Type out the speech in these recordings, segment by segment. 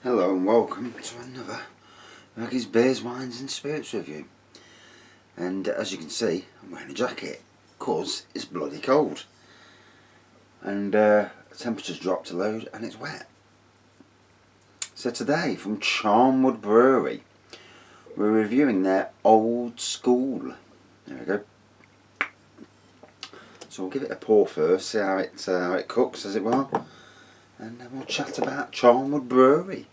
Hello and welcome to another Maggie's Beers, Wines and Spirits review. And as you can see, I'm wearing a jacket because it's bloody cold. And the temperature's dropped a load and it's wet. So today from Charnwood Brewery, we're reviewing their Old School. There we go. So we'll give it a pour first, see how it cooks as it were. And then we'll chat about Charnwood Brewery.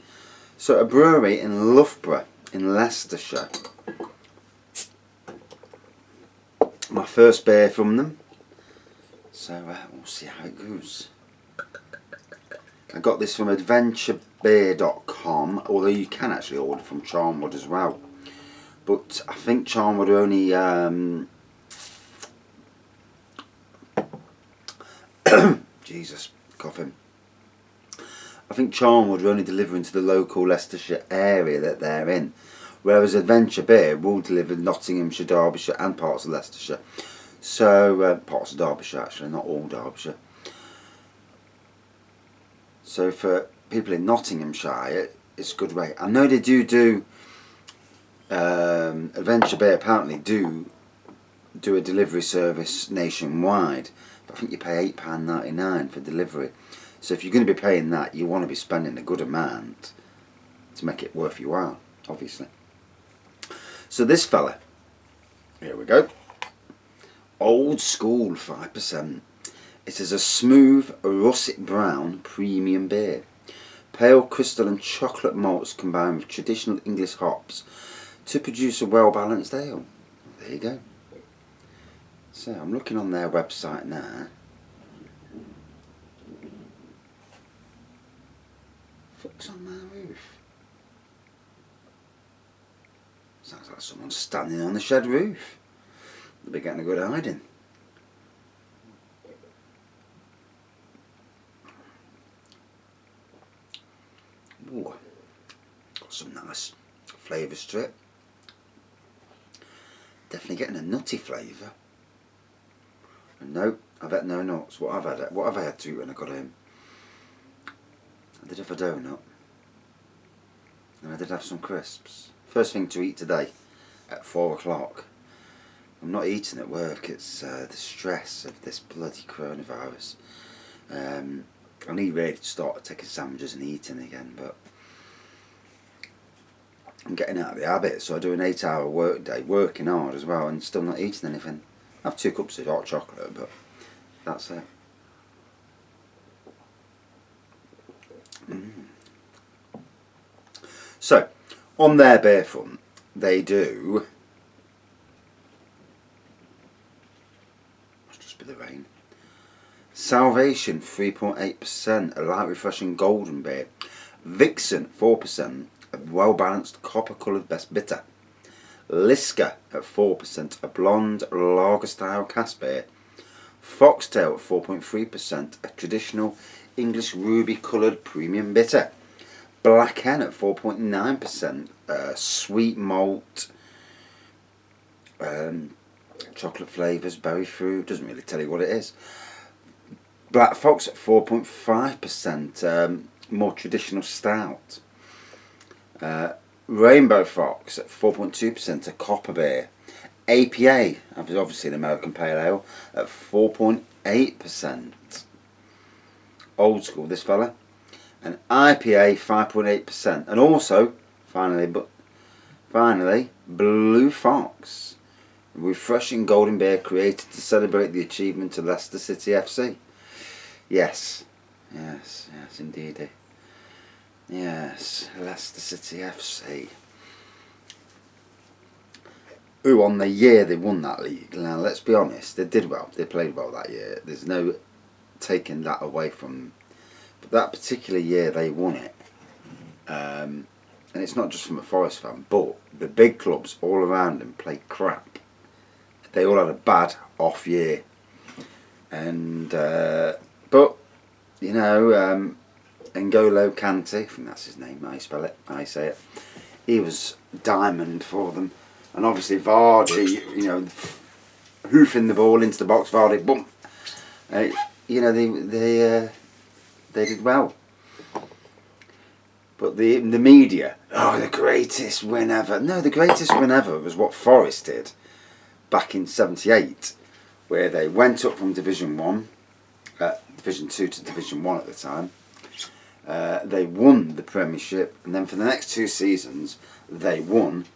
So a brewery in Loughborough in Leicestershire. My first beer from them. So we'll see how it goes. I got this from adventurebeer.com, although you can actually order from Charnwood as well. But I think Charnwood are only Jesus, coughing. I think Charnwood are only delivering to the local Leicestershire area that they're in, whereas Adventure Beer will deliver Nottinghamshire, Derbyshire and parts of Leicestershire. So, parts of Derbyshire actually, not all Derbyshire. So for people in Nottinghamshire, it's a good rate. I know they do Adventure Beer apparently do a delivery service nationwide, but I think you pay £8.99 for delivery. So if you're going to be paying that, you want to be spending a good amount to make it worth your while, obviously. So this fella, here we go. Old School 5%. It is a smooth, russet brown premium beer. Pale crystal and chocolate malts combined with traditional English hops to produce a well-balanced ale. There you go. So I'm looking on their website now. What's on my roof? Sounds like someone's standing on the shed roof. They'll be getting a good hiding. Ooh, got some nice flavours to it. Definitely getting a nutty flavour. And no, I bet no nuts. What have I had to eat when I got home? I did have a donut, and I did have some crisps. First thing to eat today at 4 o'clock. I'm not eating at work, it's the stress of this bloody coronavirus. I need really to start taking sandwiches and eating again, but I'm getting out of the habit, so I do an 8-hour work day, working hard as well, and still not eating anything. I have 2 cups of hot chocolate, but that's it. So, on their beer front, they do. Must just be the rain. Salvation 3.8%, a light, refreshing golden beer. Vixen 4%, a well-balanced copper-coloured best bitter. Liska at 4%, a blonde lager-style cask beer. Foxtail at 4.3%, a traditional English ruby-coloured premium bitter. Black Hen at 4.9%, sweet malt, chocolate flavours, berry fruit, doesn't really tell you what it is. Black Fox at 4.5%, more traditional stout. Rainbow Fox at 4.2%, a copper beer. APA, obviously an American Pale Ale, at 4.8%. Old School, this fella. An IPA 5.8%, and also finally Blue Fox, a refreshing golden beer created to celebrate the achievement of Leicester City FC. Yes indeed. Yes, Leicester City FC, who on the year they won that league. Now let's be honest, they did well, they played well that year, there's no taking that away from them. But that particular year they won it, and it's not just from a Forest fan, but the big clubs all around them played crap. They all had a bad off year, and but you know, N'Golo Kante, I think that's his name, I say it, he was diamond for them. And obviously Vardy, you know, hoofing the ball into the box, Vardy, boom. You know, they did well. But the media, oh, the greatest win ever. No, the greatest win ever was what Forest did back in '78, where they went up from Division 1, Division 2 to Division 1 at the time. They won the Premiership, and then for the next 2 seasons, they won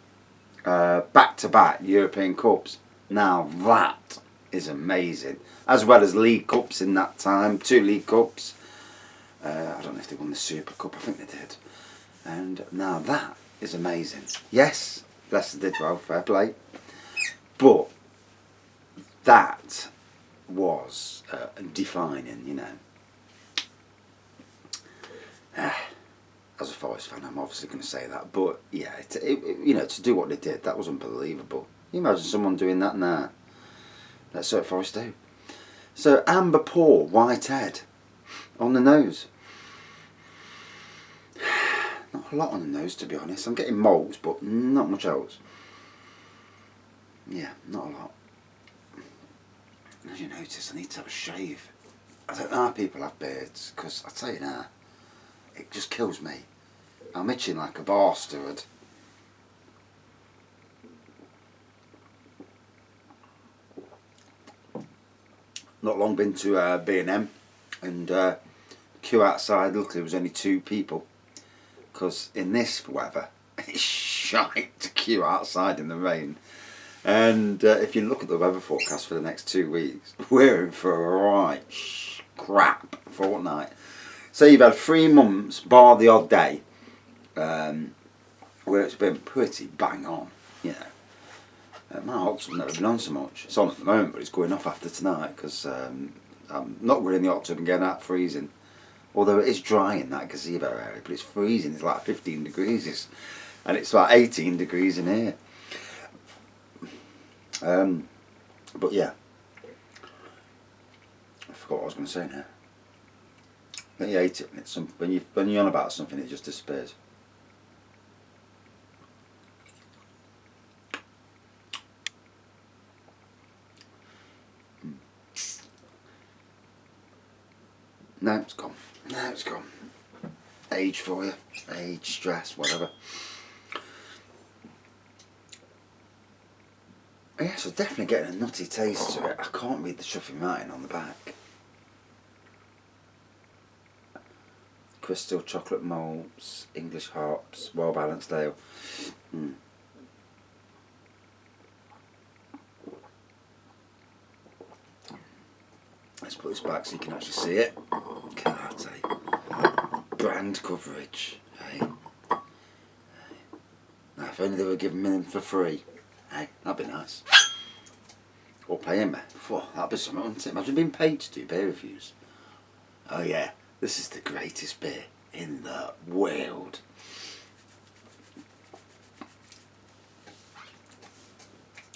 back-to-back European Cups. Now that is amazing. As well as League Cups in that time, 2 League Cups. I don't know if they won the Super Cup, I think they did. And now that is amazing. Yes, Leicester did well, fair play. But that was defining, you know. As a Forest fan, I'm obviously going to say that. But yeah, you know, to do what they did, that was unbelievable. Can you imagine someone doing that now? That's what Forest do. So amber pour, white head, on the nose. Not a lot on the nose, to be honest. I'm getting malt, but not much else. Yeah, not a lot. As you notice, I need to have a shave. I don't know how people have beards, because I tell you now, it just kills me. I'm itching like a bastard. Not long been to B&M, and queue outside. Luckily, there was only 2 people, because in this weather, it's shite to queue outside in the rain. And if you look at the weather forecast for the next 2 weeks, we're in for a right crap fortnight. So you've had 3 months, bar the odd day, where it's been pretty bang on, you know. My hot tub's never been on so much. It's on at the moment, but it's going off after tonight, because I'm not going in the hot tub and getting out freezing. Although it is dry in that gazebo area, but it's freezing. It's like 15 degrees, and it's like 18 degrees in here. But yeah, I forgot what I was going to say now. When you hate it, when you're on about something, it just disappears. No, it's gone. No, it's gone. Age for you. Age, stress, whatever. Yeah, so definitely getting a nutty taste to it. I can't read the chuffing writing on the back. Crystal, chocolate malts, English hops, well balanced ale. Let's put this back so you can actually see it. Look at that, eh? Brand coverage, eh? Now, if only they were giving me them for free, eh? That'd be nice. Or paying me. That'd be something, wouldn't it? Imagine being paid to do beer reviews. Oh yeah, this is the greatest beer in the world.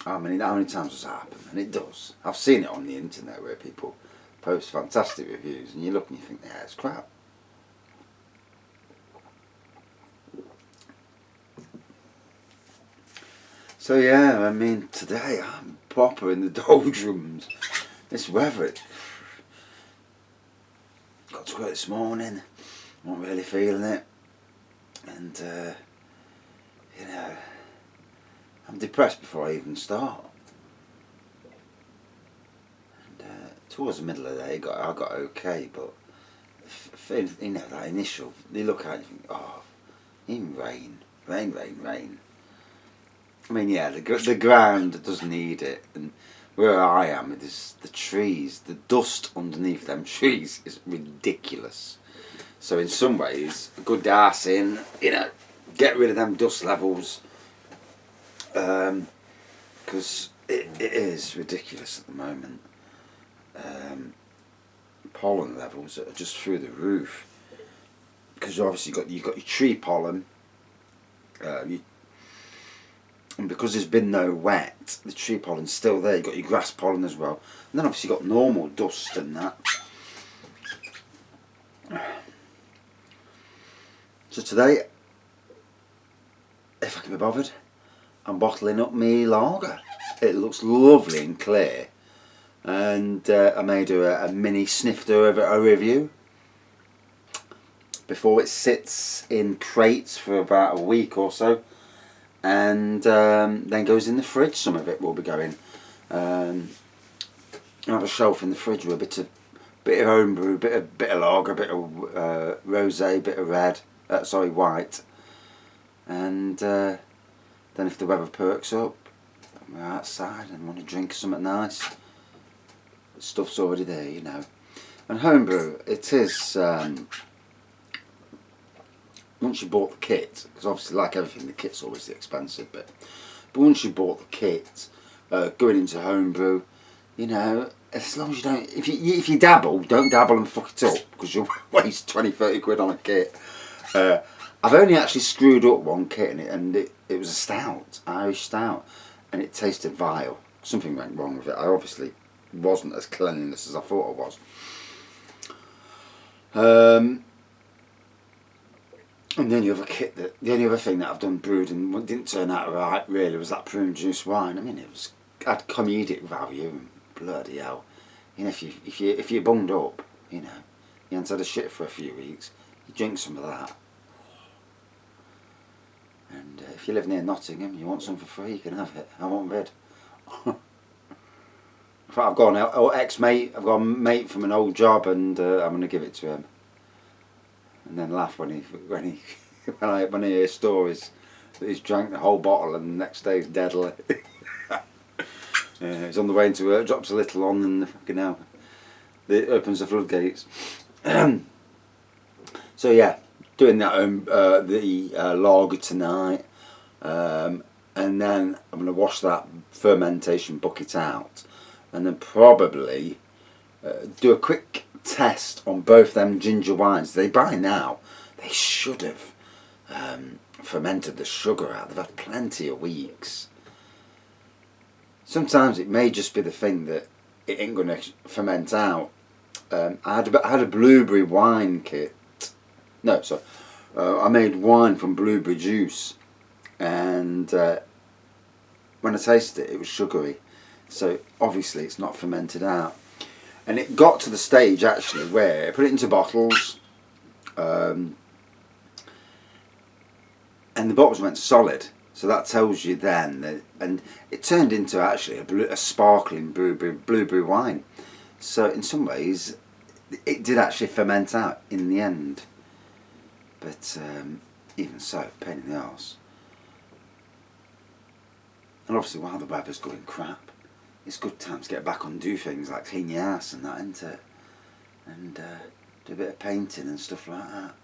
How many times does that happen? And it does. I've seen it on the internet where people post fantastic reviews and you look and you think, yeah, it's crap. So yeah, I mean, today I'm proper in the doldrums. This weather, got to work this morning, not really feeling it, and you know, I'm depressed before I even start. And towards the middle of the day, I got okay, but you know, that initial, you look at it and you think, oh, even rain. I mean, yeah, the ground does need it, and where I am, it is the trees, the dust underneath them trees is ridiculous. So in some ways, a good arse in, you know, get rid of them dust levels, because it is ridiculous at the moment. Pollen levels are just through the roof, because obviously you've got your tree pollen, and because there's been no wet, the tree pollen's still there. You've got your grass pollen as well. And then obviously you've got normal dust and that. So today, if I can be bothered, I'm bottling up me lager. It looks lovely and clear. And I may do a mini snifter of a review. before it sits in crates for about a week or so, and then goes in the fridge. Some of it will be going. I have a shelf in the fridge with a bit of homebrew, bit of lager, bit of rosé, bit of red. White. And then if the weather perks up, we're outside and want to drink something nice. Stuff's already there, you know. And homebrew, it is. Once you bought the kit, because obviously, like everything, the kit's always the expensive bit. But once you bought the kit, going into homebrew, you know, as long as you don't, if you dabble, don't dabble and fuck it up, because you'll waste 20-30 quid on a kit. I've only actually screwed up one kit and it was a stout, Irish stout, and it tasted vile. Something went wrong with it. I obviously wasn't as cleanliness as I thought I was. And the only other thing that I've done brewed and what didn't turn out right really was that prune juice wine. I mean, it had comedic value and bloody hell. You know, if you bunged up, you know, you hadn't had a shit for a few weeks, you drink some of that. And if you live near Nottingham, you want some for free, you can have it. I won't bid. In fact, I've got I've got a mate from an old job, and I'm going to give it to him. And then laugh when I hear stories that he's drank the whole bottle and the next day he's deadly. He's on the way into work, drops a little on, and fucking hell, it opens the floodgates. So yeah, doing that the lager tonight, and then I'm going to wash that fermentation bucket out, and then probably do a quick test on both them ginger wines. They buy now, they should have fermented the sugar out. They've had plenty of weeks. Sometimes it may just be the thing that it ain't going to ferment out. I had a blueberry wine kit. No, sorry. I made wine from blueberry juice, and when I tasted it, it was sugary. So obviously it's not fermented out. And it got to the stage actually where I put it into bottles, and the bottles went solid. So that tells you then that, and it turned into actually a sparkling blueberry wine. So in some ways, it did actually ferment out in the end. But even so, pain in the arse. And obviously, while the weather's going crap, it's a good time to get back on and do things like clean your ass and that, isn't it? And do a bit of painting and stuff like that.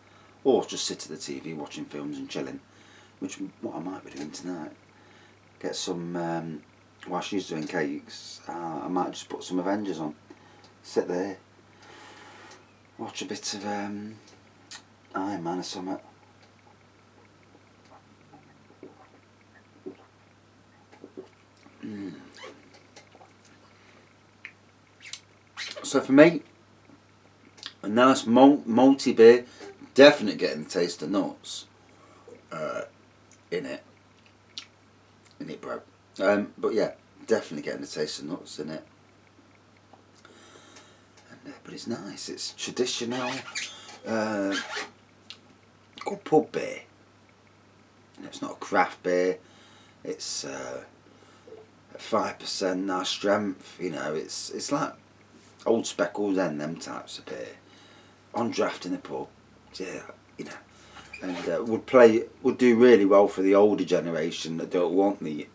Or just sit at the TV watching films and chilling, which is what I might be doing tonight. Get some, while she's doing cakes, I might just put some Avengers on. Sit there, watch a bit of Iron Man or something. So for me, a nice malty beer, definitely getting the taste of nuts in it, bro. But yeah, definitely getting the taste of nuts in it. And, but it's nice. It's traditional, good pub beer. It's not a craft beer. It's 5% nice strength. You know, it's like Old Speckles and them types of beer on draft in the pub. Yeah, you know, and would do really well for the older generation that don't want the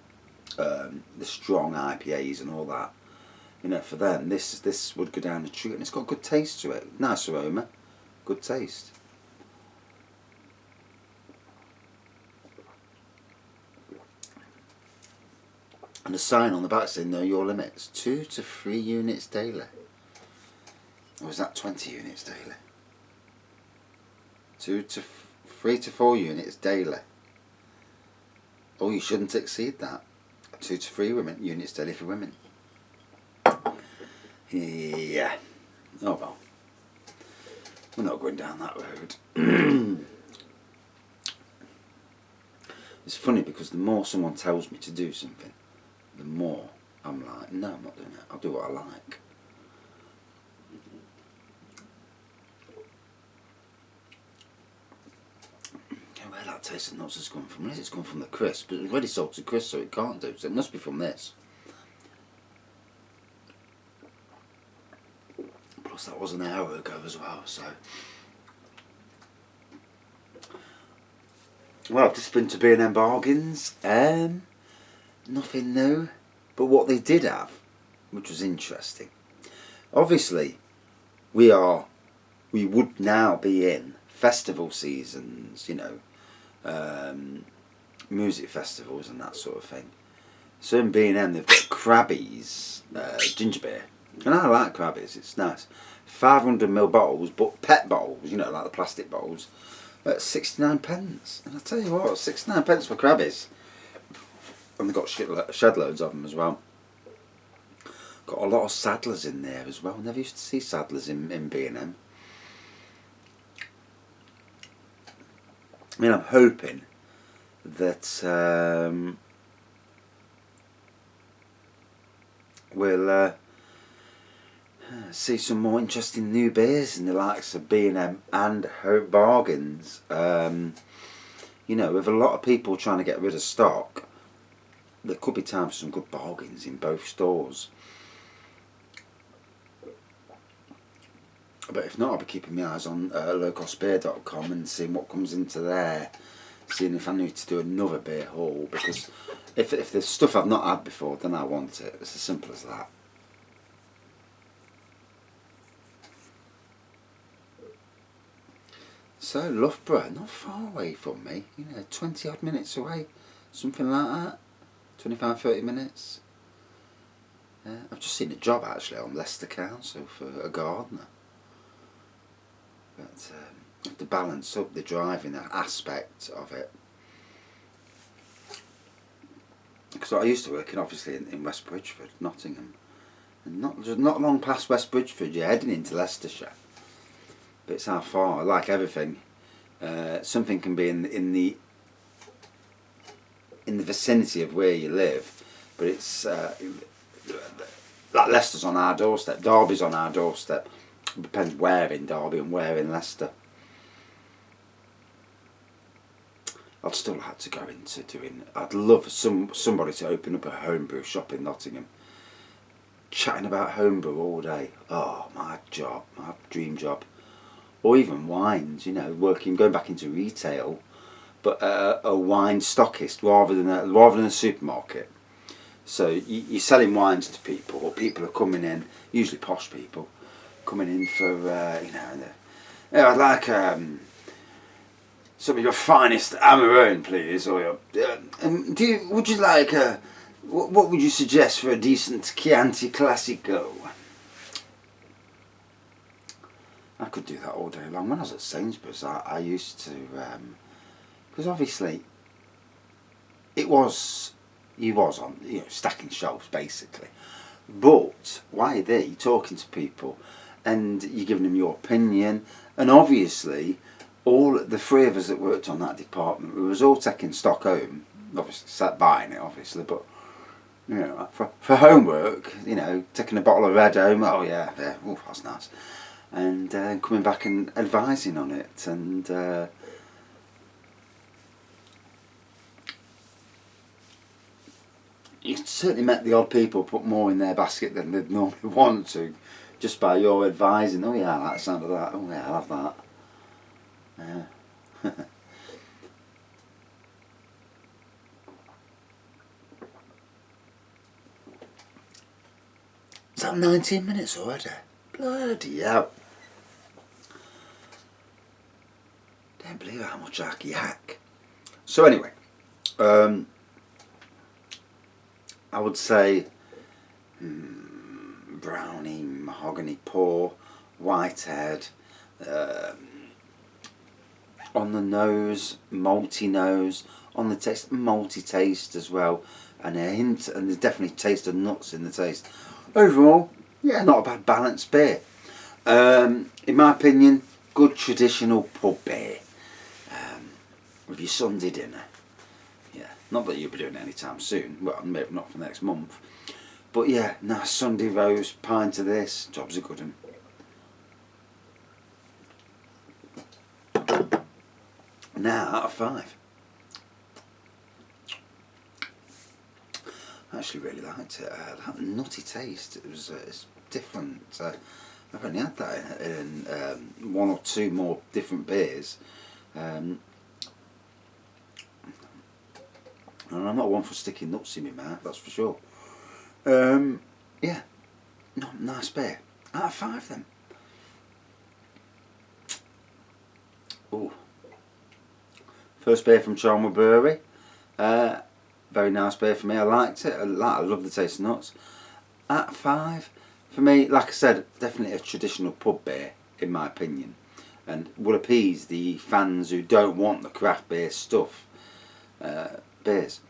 strong IPAs and all that. You know, for them this would go down the treat, and it's got good taste to it. Nice aroma, good taste. And a sign on the back saying know your limits, 2 to 3 units daily. Or is that 20 units daily? 3 to 4 units daily. Oh, you shouldn't exceed that. 2 to 3 units daily for women. Yeah. Oh well. We're not going down that road. It's funny because the more someone tells me to do something, the more I'm like, no, I'm not doing it. I'll do what I like. Where that taste of nuts has come from? Unless it's come from the crisp, but it's ready salted crisp, so it can't do. So it must be from this. Plus, that was an hour ago as well. So, well, I've just been to B&M Bargains. Nothing new, but what they did have, which was interesting. Obviously, we would now be in festival seasons, you know, music festivals and that sort of thing. So in B&M they've got Krabby's ginger beer, and I like Krabby's. It's nice. 500ml bottles, but PET bottles, you know, like the plastic bottles, at 69 pence. And I tell you what, 69 pence for Krabby's. And they've got shed loads of them as well. Got a lot of Saddlers in there as well. Never used to see Saddlers in B&M. I mean, I'm hoping that we'll see some more interesting new beers in the likes of B&M and Home Bargains. You know, with a lot of people trying to get rid of stock, there could be time for some good bargains in both stores. But if not, I'll be keeping my eyes on lowcostbeer.com and seeing what comes into there. Seeing if I need to do another beer haul, because if there's stuff I've not had before, then I want it. It's as simple as that. So Loughborough, not far away from me, you know, 20 odd minutes away, something like that. 25-30 minutes. I've just seen a job actually on Leicester Council for a gardener. But I have to balance up the driving aspect of it. Because I used to work obviously in West Bridgford, Nottingham. And not long past West Bridgford, you're heading into Leicestershire. But it's how far, like everything, something can be in the vicinity of where you live, but it's like Leicester's on our doorstep, Derby's on our doorstep. It depends where in Derby and where in Leicester. I'd still like to go into doing. I'd love somebody to open up a homebrew shop in Nottingham. Chatting about homebrew all day. Oh, my dream job. Or even wines, you know, going back into retail, but a wine stockist rather than a supermarket. So you're selling wines to people, or people are coming in, usually posh people, coming in for I'd like some of your finest Amarone, please, or would you like what would you suggest for a decent Chianti Classico? I could do that all day long. When I was at Sainsbury's, I used to, because obviously he was on, you know, stacking shelves basically. But why are they talking to people, and you're giving them your opinion, and obviously all the three of us that worked on that department, we was all taking stock home, obviously sat buying it obviously, but you know, for homework, you know, taking a bottle of red home, oh yeah, oh that's nice, and coming back and advising on it, and you certainly met the odd people put more in their basket than they'd normally want to, just by your advising. Oh yeah, I like the sound of that. Oh yeah, I love that. Yeah. Is that 19 minutes already? Bloody hell. Don't believe how much I yak. So anyway, I would say brownie, mahogany pour, white-haired, on the nose, malty nose, on the taste, malty taste as well, and a hint, and there's definitely taste of nuts in the taste. Overall, yeah, not a bad balanced beer. In my opinion, good traditional pub beer with your Sunday dinner. Yeah, not that you'll be doing it anytime soon. Well, maybe not for next month. But yeah, nice Sunday roast, pint of this, job's a good one. Now, out of 5. I actually really liked it. That nutty taste. It was it's different. I've only had that in one or two more different beers. And I'm not one for sticking nuts in my mouth, that's for sure. Yeah, nice beer. Out of 5 then. Ooh. First beer from Charnwood Brewery. Very nice beer for me. I liked it. I love the taste of nuts. Out of 5, for me, like I said, definitely a traditional pub beer in my opinion, and will appease the fans who don't want the craft beer stuff. Beers.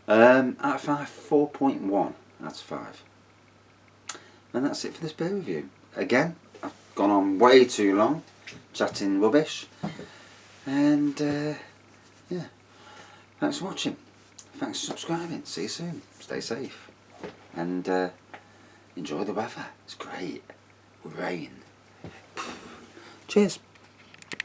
Out of 5, 4.1 out of 5. And that's it for this beer review. Again, I've gone on way too long, chatting rubbish. And yeah, thanks for watching. Thanks for subscribing. See you soon. Stay safe. And enjoy the weather. It's great. Rain. Cheers.